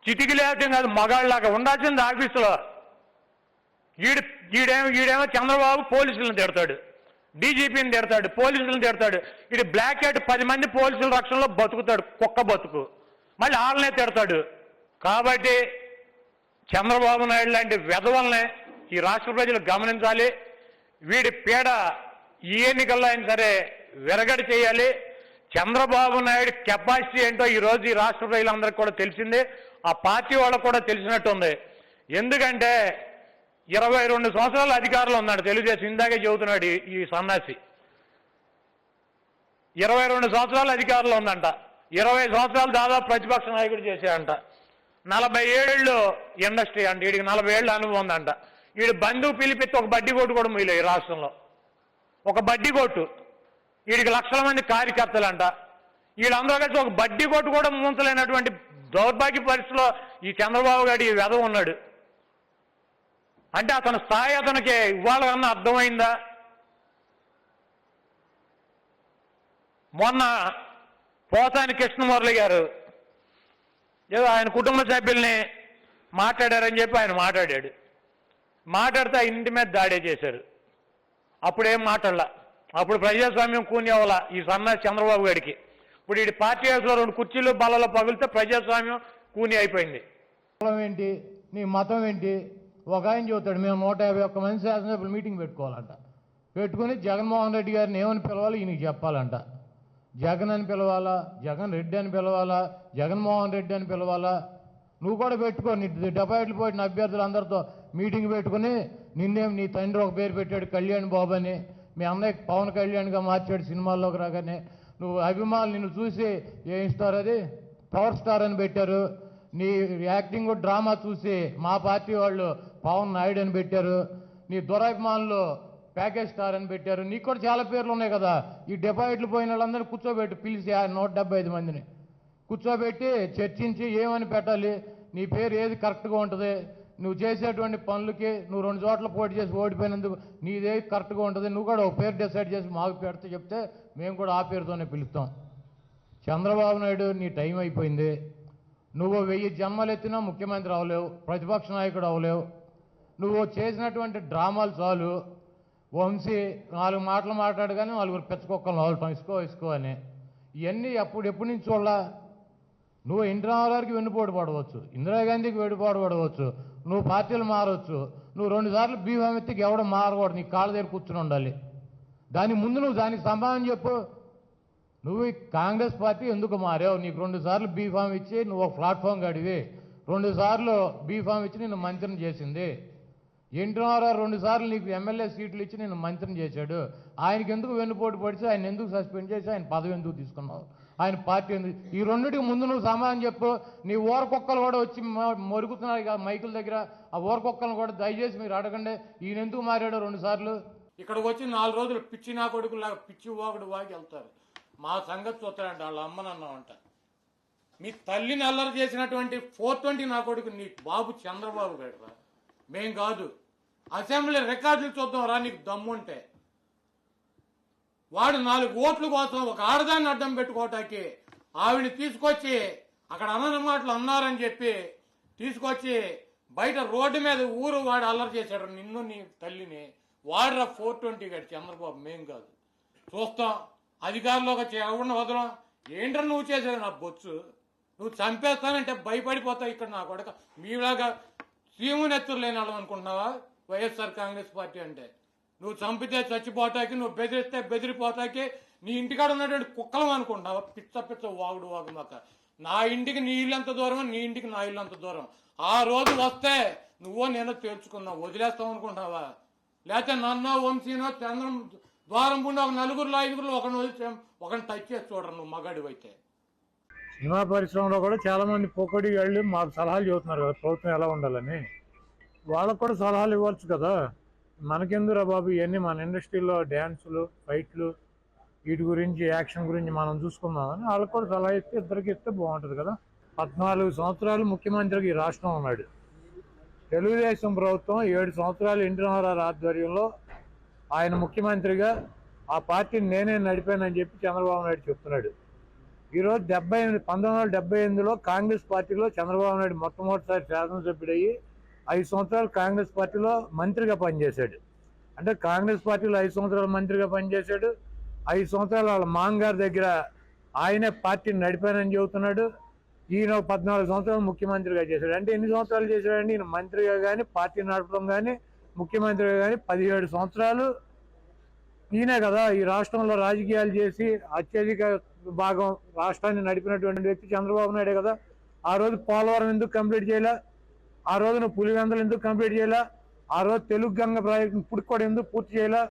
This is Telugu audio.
చిటికి లేకపోతే కాదు, మగాళ్ళలాగా ఉండాల్సింది ఆఫీసులో. ఈడేమో చంద్రబాబు పోలీసులను తిడతాడు, డీజీపీని తిడతాడు, పోలీసులను తిడతాడు. ఇది బ్లాక్ హ్యాట్ 10 మంది పోలీసుల రక్షణలో బతుకుతాడు, కుక్క బతుకు. మళ్ళీ వాళ్ళనే తిడతాడు. కాబట్టి చంద్రబాబు నాయుడు లాంటి వెధవల్ని ఈ రాష్ట్ర ప్రజలు గమనించాలి. వీడి పీడ ఈ ఎన్నికల్లో అయినా సరే విరగడి చేయాలి. చంద్రబాబు నాయుడు కెపాసిటీ ఏంటో ఈరోజు ఈ రాష్ట్ర ప్రజలందరికీ కూడా తెలిసింది, ఆ పార్టీ వాళ్ళకు కూడా తెలిసినట్టుంది. ఎందుకంటే 22 సంవత్సరాల అధికారంలో ఉన్నాడు తెలుగుదేశం. ఇందాకే చెబుతున్నాడు ఈ సన్నాసి. 22 సంవత్సరాల అధికారంలో ఉందంట. 20 సంవత్సరాలు దాదాపు ప్రతిపక్ష నాయకుడు చేశాడంట. 40 ఏళ్ళు ఇండస్ట్రీ అంట. వీడికి 40 ఏళ్ళ అనుభవం ఉందంట. వీడు బంధువు పిలిపిస్తే ఒక బడ్డీ కొట్టు కూడా మీలో ఈ రాష్ట్రంలో ఒక బడ్డీ కొట్టు. వీడికి లక్షల మంది కార్యకర్తలంట. వీళ్ళందరూ కలిసి ఒక బడ్డీ కొట్టు కూడా ముంచలేనటువంటి దౌర్భాగ్య పరిస్థితిలో ఈ చంద్రబాబు గారి వెధవ ఉన్నాడు. అంటే అతని స్థాయి అతనికి ఇవాళ కన్నా అర్థమైందా? మొన్న పోసాని కృష్ణమురళి గారు ఏదో ఆయన కుటుంబ సభ్యుల్ని మాట్లాడారని చెప్పి ఆయన మాట్లాడితే ఆ ఇంటి మీద దాడే చేశారు. అప్పుడేం మాట్లాడలా. అప్పుడు ప్రజాస్వామ్యం కూని అవ్వాల ఈ సన్నాసి చంద్రబాబు గారికి. ఇప్పుడు ఈ పార్టీ హౌస్లో 2 కుర్చీలు బల్లలో పగిలితే ప్రజాస్వామ్యం కూని అయిపోయింది. ఏంటి నీ మతం ఏంటి? ఒక ఆయన చెబుతాడు, మేము 151 మంది శాసనసభ్యులు మీటింగ్ పెట్టుకోవాలంట. పెట్టుకుని జగన్మోహన్ రెడ్డి గారిని ఏమని పిలవాలి ఈయనకి చెప్పాలంట. జగన్ అని పిలవాలా, జగన్ రెడ్డి అని పిలవాలా, జగన్మోహన్ రెడ్డి అని పిలవాలా? నువ్వు కూడా పెట్టుకో. నీ డిపాజిట్లు పోయిన అభ్యర్థులు అందరితో మీటింగ్ పెట్టుకుని నీ తండ్రి ఒక పేరు పెట్టాడు కళ్యాణ్ బాబు అని, మీ అన్నయ్య పవన్ కళ్యాణ్గా మార్చాడు సినిమాల్లోకి రాగానే. నువ్వు అభిమానులు నిన్ను చూసి ఏం స్టార్ అది పవర్ స్టార్ అని పెట్టారు. నీ యాక్టింగ్ డ్రామా చూసి మా పార్టీ వాళ్ళు పవన్ నాయుడు అని పెట్టారు. నీ దురాభిమానులు ప్యాకేజ్ స్టార్ అని పెట్టారు. నీకు కూడా చాలా పేర్లు ఉన్నాయి కదా. ఈ డిపాజిట్లు పోయిన వాళ్ళందరినీ కూర్చోబెట్టి పిలిచి 175 మందిని కూర్చోబెట్టి చర్చించి ఏమని పెట్టాలి, నీ పేరు ఏది కరెక్ట్గా ఉంటుంది, నువ్వు చేసేటువంటి పనులకి నువ్వు 2 చోట్ల పోటీ చేసి ఓడిపోయినందుకు నీదేది కరెక్ట్గా ఉంటుంది, నువ్వు కూడా ఒక పేరు డిసైడ్ చేసి మాకు పెడితే చెప్తే మేము కూడా ఆ పేరుతోనే పిలుస్తాం. చంద్రబాబు నాయుడు నీ టైం అయిపోయింది. నువ్వు 1000 జన్మలు ఎత్తినా ముఖ్యమంత్రి అవ్వలేవు, ప్రతిపక్ష నాయకుడు అవ్వలేవు. నువ్వు చేసినటువంటి డ్రామాలు చాలు. వంశీ 4 మాటలు మాట్లాడు కానీ 4 పెచ్చకొక్కలు నవ్వటం ఇసుకో అని. ఇవన్నీ ఎప్పటి నుంచి చూడాల? నువ్వు ఎన్టీ రామారావుకి వెన్నుపోటు పడవచ్చు, ఇందిరాగాంధీకి వెన్నుపోటు పడవచ్చు, నువ్వు పార్టీలు మారవచ్చు. నువ్వు 2 సార్లు బీఫామ్ ఎత్తికి ఎవడో మారకూడదు, నీ కాళ్ళ దగ్గర కూర్చుని ఉండాలి. దాని ముందు నువ్వు దానికి సమాధానం చెప్పు. నువ్వు కాంగ్రెస్ పార్టీ ఎందుకు మారావు? నీకు 2 సార్లు బీఫామ్ ఇచ్చి నువ్వు ఒక ప్లాట్ఫామ్ గడివి, 2 సార్లు బీఫామ్ ఇచ్చి నిన్ను మంత్రిని చేసింది. ఎన్టీ రామారావు 2 సార్లు నీకు ఎమ్మెల్యే సీట్లు ఇచ్చి నిన్ను మంత్రిని చేశాడు. ఆయనకి ఎందుకు వెన్నుపోటు పడిచి ఆయన ఎందుకు సస్పెండ్ చేసి ఆయన పదవి ఎందుకు తీసుకున్నావు? ఆయన పార్టీ ఎందుకు? ఈ రెండింటికి ముందు నువ్వు సమాధానం చెప్పు. నీ ఊరకొక్కలు కూడా వచ్చి మొరుగుతున్నారు కదా మైకుల దగ్గర. ఆ ఊరకొక్కలను కూడా దయచేసి మీరు అడగండి, ఈయన ఎందుకు మారాడు 2 సార్లు? ఇక్కడికి వచ్చి 4 రోజులు పిచ్చి నా కొడుకులాగా పిచ్చి వాగుడు వాగి వెళ్తారు. మా సంగతి చూస్తాడంట వాళ్ళ అమ్మనన్నామంట. మీ తల్లిని అల్లరి చేసినటువంటి 420 నా కొడుకు నీ బాబు చంద్రబాబు గారు. మేం కాదు. అసెంబ్లీ రికార్డులు చూద్దాం రా నీకు దమ్ముంటే. వాడు 4 ఓట్ల కోసం ఒక ఆడదాన్ని అడ్డం పెట్టుకోవటానికి ఆవిడ తీసుకొచ్చి అక్కడ అనని మాటలు అన్నారని చెప్పి తీసుకొచ్చి బయట రోడ్డు మీద ఊరు వాడు అల్లరి చేశాడు నిన్ను నీ తల్లిని. వాడురా 420 గారు చంద్రబాబు, మేం కాదు. చూస్తాం అధికారంలోకి వచ్చి ఎవరిని వదలం. ఏంటని నువ్వు చేసేది నా బొచ్చు? నువ్వు చంపేస్తానంటే భయపడిపోతావు. ఇక్కడ నా కొడక మీలాగా సీమునెత్తులు లేని వాళ్ళం అనుకుంటున్నావా వైఎస్ఆర్ కాంగ్రెస్ పార్టీ అంటే? నువ్వు చంపితే చచ్చిపోతాకి, నువ్వు బెదిరిస్తే బెదిరిపోతాకి నీ ఇంటికాడ ఉన్నటువంటి కుక్కలం అనుకుంటున్నావా? పిచ్చ వాగుడు మాక. నా ఇంటికి నీ ఇల్లు అంత దూరం, నీ ఇంటికి నా ఇల్లు అంత దూరం. ఆ రోజు వస్తే నువ్వో నేను తేల్చుకున్నావు, వదిలేస్తావు అనుకుంటున్నావా? లేకపోతే నన్నో వంశీనో చంద్రం ద్వారం పుండి ఒక 4గురు 5గురు ఒకరిని టచ్ చేసి చూడరు నువ్వు మగాడివి అయితే. సినిమా పరిశ్రమలో కూడా చాలా మంది పొక్కడి వాళ్ళు మాకు సలహాలు చెబుతున్నారు కదా ప్రభుత్వం ఎలా ఉండాలని. వాళ్ళకు కూడా సలహాలు ఇవ్వచ్చు కదా. మనకెందురా బాబు ఇవన్నీ? మన ఇండస్ట్రీలో డ్యాన్సులు, ఫైట్లు, వీటి గురించి, యాక్షన్ గురించి మనం చూసుకుందామని వాళ్ళకు కూడా సలహా ఇస్తే ఇద్దరికి ఇస్తే బాగుంటుంది కదా. 14 సంవత్సరాలు ముఖ్యమంత్రికి ఈ రాష్ట్రం ఉన్నాడు. తెలుగుదేశం ప్రభుత్వం 7 సంవత్సరాలు ఎన్టీ రామారావు ఆధ్వర్యంలో ఆయన ముఖ్యమంత్రిగా ఆ పార్టీని నేనే నడిపానని చెప్పి చంద్రబాబు నాయుడు చెప్తున్నాడు. ఈరోజు 1978లో కాంగ్రెస్ పార్టీలో చంద్రబాబు నాయుడు మొట్టమొదటిసారి శాసనసభ్యుడయ్యి 5 సంవత్సరాలు కాంగ్రెస్ పార్టీలో మంత్రిగా పనిచేశాడు. అంటే కాంగ్రెస్ పార్టీలో 5 సంవత్సరాలు మంత్రిగా పనిచేశాడు. 5 సంవత్సరాలు వాళ్ళ మాంగారి దగ్గర ఆయనే పార్టీని నడిపానని చెబుతున్నాడు. ఈయన 14 సంవత్సరాలు ముఖ్యమంత్రిగా చేశాడు. అంటే ఎన్ని సంవత్సరాలు చేశాడండి ఈయన మంత్రిగా కానీ, పార్టీ నడపడం కానీ, ముఖ్యమంత్రిగా కానీ 17 సంవత్సరాలు ఈయనే కదా ఈ రాష్ట్రంలో రాజకీయాలు చేసి అత్యధిక భాగం రాష్ట్రాన్ని నడిపినటువంటి వ్యక్తి చంద్రబాబు నాయుడే కదా. ఆ రోజు పోలవరం ఎందుకు కంప్లీట్ చేయలే? ఆ రోజున పులివెందులు ఎందుకు కంప్లీట్ చేయలే? ఆ రోజు తెలుగు గంగ ప్రాజెక్టు ఇప్పుడు కూడా ఎందుకు పూర్తి చేయలే?